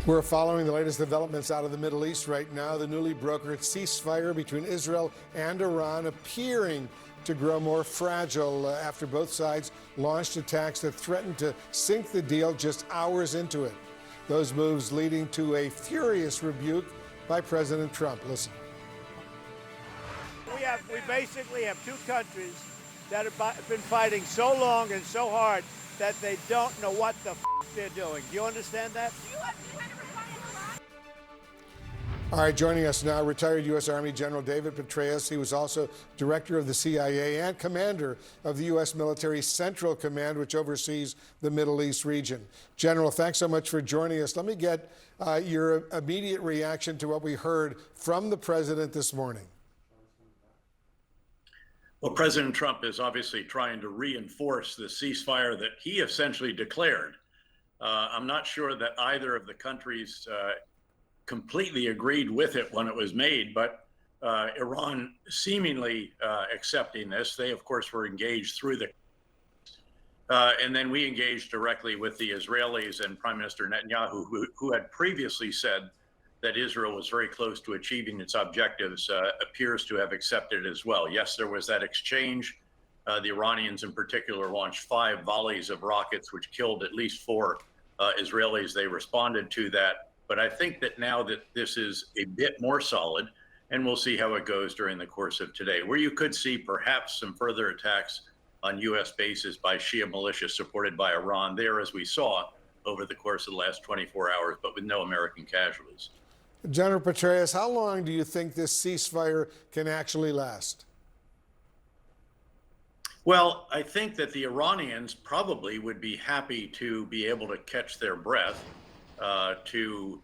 We're following the latest developments out of the Middle East right now. The newly brokered ceasefire between Israel and Iran appearing to grow more fragile after both sides launched attacks that threatened to sink the deal just hours into it. Those moves leading to a furious rebuke by President Trump. Listen. We basically have two countries that have been fighting so long and so hard that they don't know what the they're doing. Do you understand that? All right, joining us now, retired U.S. Army General David Petraeus. He was also director of the CIA and commander of the U.S. Military Central Command, which oversees the Middle East region. General, thanks so much for joining us. Let me get your immediate reaction to what we heard from the president this morning. Well, President Trump is obviously trying to reinforce the ceasefire that he essentially declared. I'm not sure that either of the countries completely agreed with it when it was made, but Iran seemingly accepting this. They, of course, were engaged through the and then we engaged directly with the Israelis, and Prime Minister Netanyahu, who had previously said that Israel was very close to achieving its objectives, appears to have accepted it as well. Yes, there was that exchange. The Iranians in particular launched 5 volleys of rockets, which killed at least 4 Israelis. They responded to that. But I think that now that this is a bit more solid, and we'll see how it goes during the course of today, where you could see perhaps some further attacks on U.S. bases by Shia militia supported by Iran there, as we saw over the course of the last 24 hours, but with no American casualties. General Petraeus, how long do you think this ceasefire can actually last? Well, I think that the Iranians probably would be happy to be able to catch their breath, to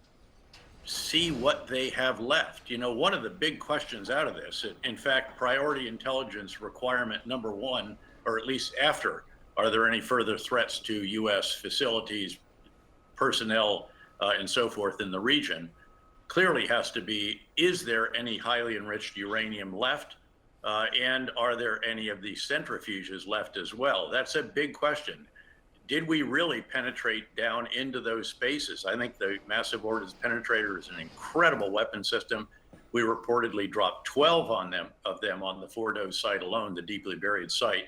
see what they have left. You know, one of the big questions out of this, in fact, priority intelligence requirement number 1, or at least after, are there any further threats to U.S. facilities, personnel, and so forth in the region, clearly has to be, is there any highly enriched uranium left? And are there any of these centrifuges left as well? That's a big question. Did we really penetrate down into those spaces? I think the Massive Ordnance Penetrator is an incredible weapon system. We reportedly dropped 12 of them on the Fordo site alone, the deeply buried site.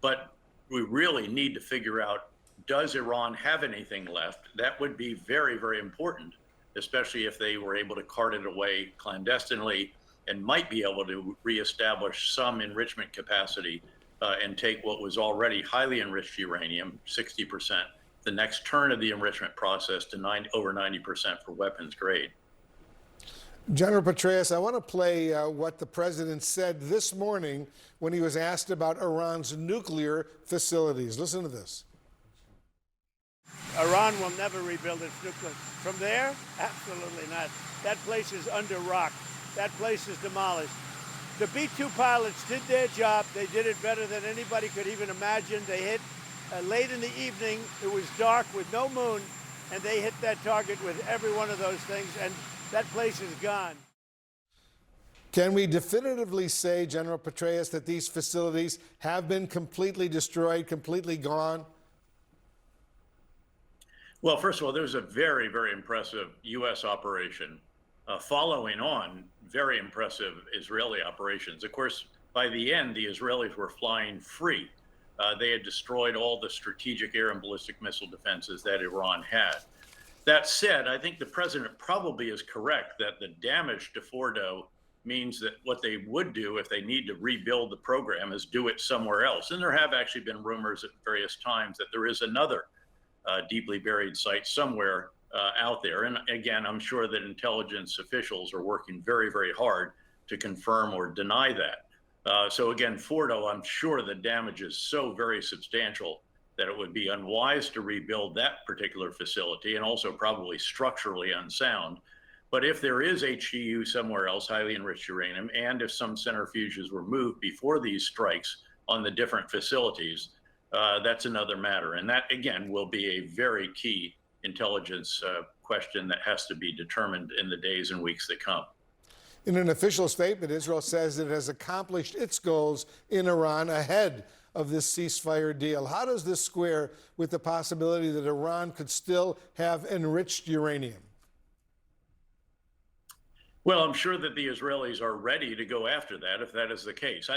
But we really need to figure out, does Iran have anything left? That would be very, very important, especially if they were able to cart it away clandestinely and might be able to reestablish some enrichment capacity and take what was already highly enriched uranium, 60%, the next turn of the enrichment process to over 90% for weapons grade. General Petraeus, I want to play what the president said this morning when he was asked about Iran's nuclear facilities. Listen to this. Iran will never rebuild its nuclear. From there, absolutely not. That place is under rock. That place is demolished. The B-2 pilots did their job. They did it better than anybody could even imagine. They hit late in the evening. It was dark with no moon, and they hit that target with every one of those things, and that place is gone. Can we definitively say, General Petraeus, that these facilities have been completely destroyed, completely gone? Well, first of all, there was a very, very impressive U.S. operation following on very impressive Israeli operations. Of course, by the end, the Israelis were flying free. They had destroyed all the strategic air and ballistic missile defenses that Iran had. That said, I think the president probably is correct that the damage to Fordo means that what they would do if they need to rebuild the program is do it somewhere else. And there have actually been rumors at various times that there is another deeply buried site somewhere out there. And again, I'm sure that intelligence officials are working very, very hard to confirm or deny that. So again, Fordo, I'm sure the damage is so very substantial that it would be unwise to rebuild that particular facility, and also probably structurally unsound. But if there is HEU somewhere else, highly enriched uranium, and if some centrifuges were moved before these strikes on the different facilities, that's another matter. And that, again, will be a very key intelligence question that has to be determined in the days and weeks that come. In an official statement, Israel says it has accomplished its goals in Iran ahead of this ceasefire deal. How does this square with the possibility that Iran could still have enriched uranium? Well, I'm sure that the Israelis are ready to go after that if that is the case.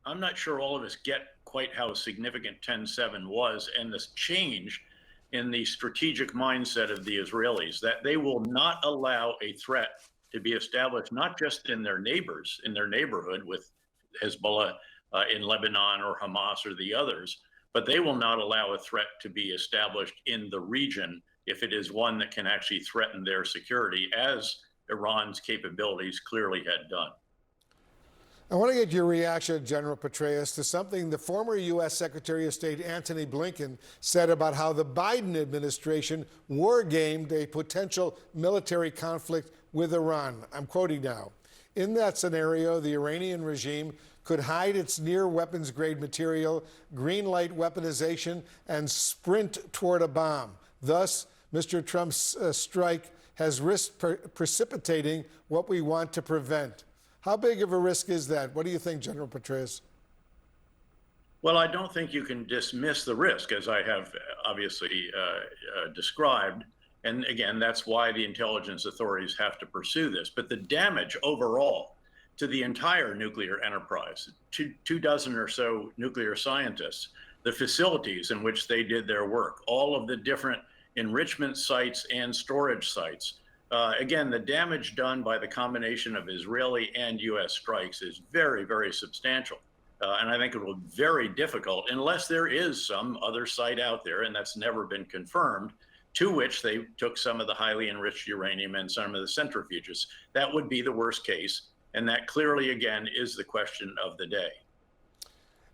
I'm not sure all of us get quite how significant 10/7 was and this change in the strategic mindset of the Israelis, that they will not allow a threat to be established, not just in their neighbors, in their neighborhood with Hezbollah in Lebanon or Hamas or the others, but they will not allow a threat to be established in the region if it is one that can actually threaten their security, as Iran's capabilities clearly had done. I want to get your reaction, General Petraeus, to something the former U.S. Secretary of State Antony Blinken said about how the Biden administration war-gamed a potential military conflict with Iran. I'm quoting now. In that scenario, the Iranian regime could hide its near weapons-grade material, green-light weaponization, and sprint toward a bomb. Thus, Mr. Trump's strike has risked precipitating what we want to prevent. How big of a risk is that? What do you think, General Petraeus? Well, I don't think you can dismiss the risk, as I have obviously described. And again, that's why the intelligence authorities have to pursue this. But the damage overall to the entire nuclear enterprise, two dozen or so nuclear scientists, the facilities in which they did their work, all of the different enrichment sites and storage sites. Again, the damage done by the combination of Israeli and U.S. strikes is very, very substantial. And I think it will be very difficult, unless there is some other site out there, and that's never been confirmed, to which they took some of the highly enriched uranium and some of the centrifuges. That would be the worst case. And that clearly, again, is the question of the day.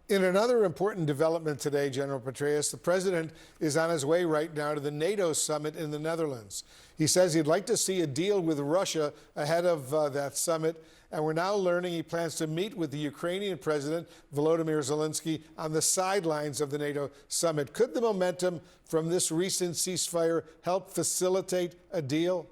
In another important development today, General Petraeus, the president is on his way right now to the NATO summit in the Netherlands. He says he'd like to see a deal with Russia ahead of that summit. And we're now learning he plans to meet with the Ukrainian president, Volodymyr Zelensky, on the sidelines of the NATO summit. Could the momentum from this recent ceasefire help facilitate a deal?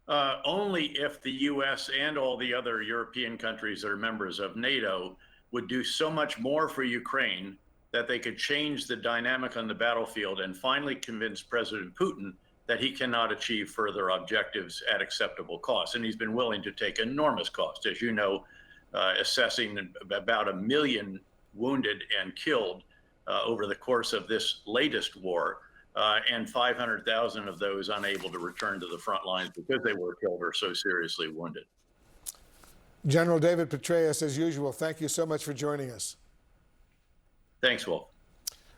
Only if the U.S. and all the other European countries that are members of NATO would do so much more for Ukraine that they could change the dynamic on the battlefield and finally convince President Putin that he cannot achieve further objectives at acceptable costs. And he's been willing to take enormous costs, as you know, assessing about 1 million wounded and killed over the course of this latest war. And 500,000 of those unable to return to the front lines because they were killed or so seriously wounded. General David Petraeus, as usual, thank you so much for joining us. Thanks, Wolf.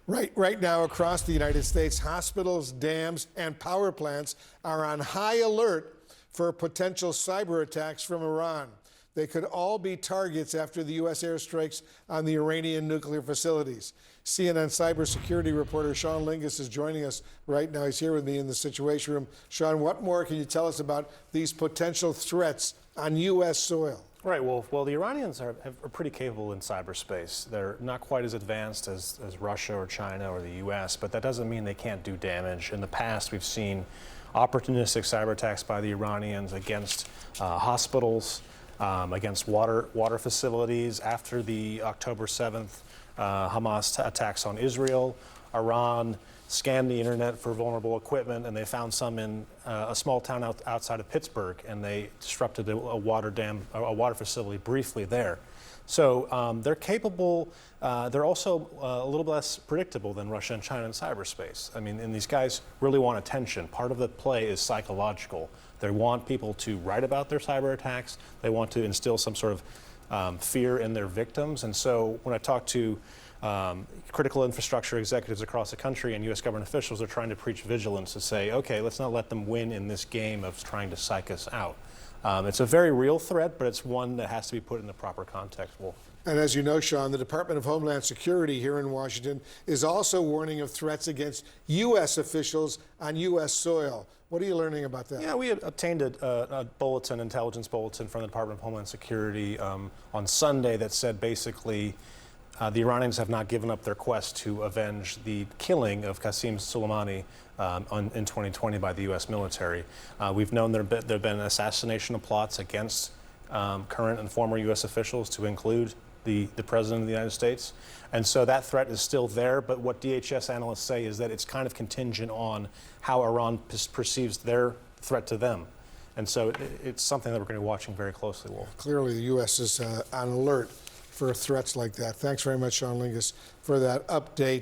Right now, across the United States, hospitals, dams, and power plants are on high alert for potential cyber attacks from Iran. They could all be targets after the U.S. airstrikes on the Iranian nuclear facilities. CNN cybersecurity reporter Sean Lingus is joining us right now. He's here with me in the Situation Room. Sean, what more can you tell us about these potential threats on U.S. soil? Right, Wolf. Well, the Iranians are pretty capable in cyberspace. They're not quite as advanced as Russia or China or the U.S., but that doesn't mean they can't do damage. In the past, we've seen opportunistic cyber attacks by the Iranians against hospitals, against water facilities. After the October 7th Hamas attacks on Israel, Iran scanned the internet for vulnerable equipment, and they found some in a small town outside of Pittsburgh, and they disrupted a water facility briefly there. So they're capable. They're also a little less predictable than Russia and China in cyberspace. I mean, and these guys really want attention. Part of the play is psychological. They want people to write about their cyber attacks. They want to instill some sort of fear in their victims. And so when I talk to critical infrastructure executives across the country and U.S. government officials, are trying to preach vigilance to say, okay, let's not let them win in this game of trying to psych us out. It's a very real threat, but it's one that has to be put in the proper context, Wolf. And as you know, Sean, the Department of Homeland Security here in Washington is also warning of threats against U.S. officials on U.S. soil. What are you learning about that? Yeah, we had obtained a bulletin, intelligence bulletin from the Department of Homeland Security on Sunday that said basically the Iranians have not given up their quest to avenge the killing of Qasem Soleimani in 2020 by the U.S. military. We've known there have been assassination plots against current and former U.S. officials, to include the President of the United States. And so that threat is still there, but what DHS analysts say is that it's kind of contingent on how Iran perceives their threat to them. And so it's something that we're going to be watching very closely, Wolf. Clearly, the U.S. is on alert for threats like that. Thanks very much, Sean Lingus, for that update.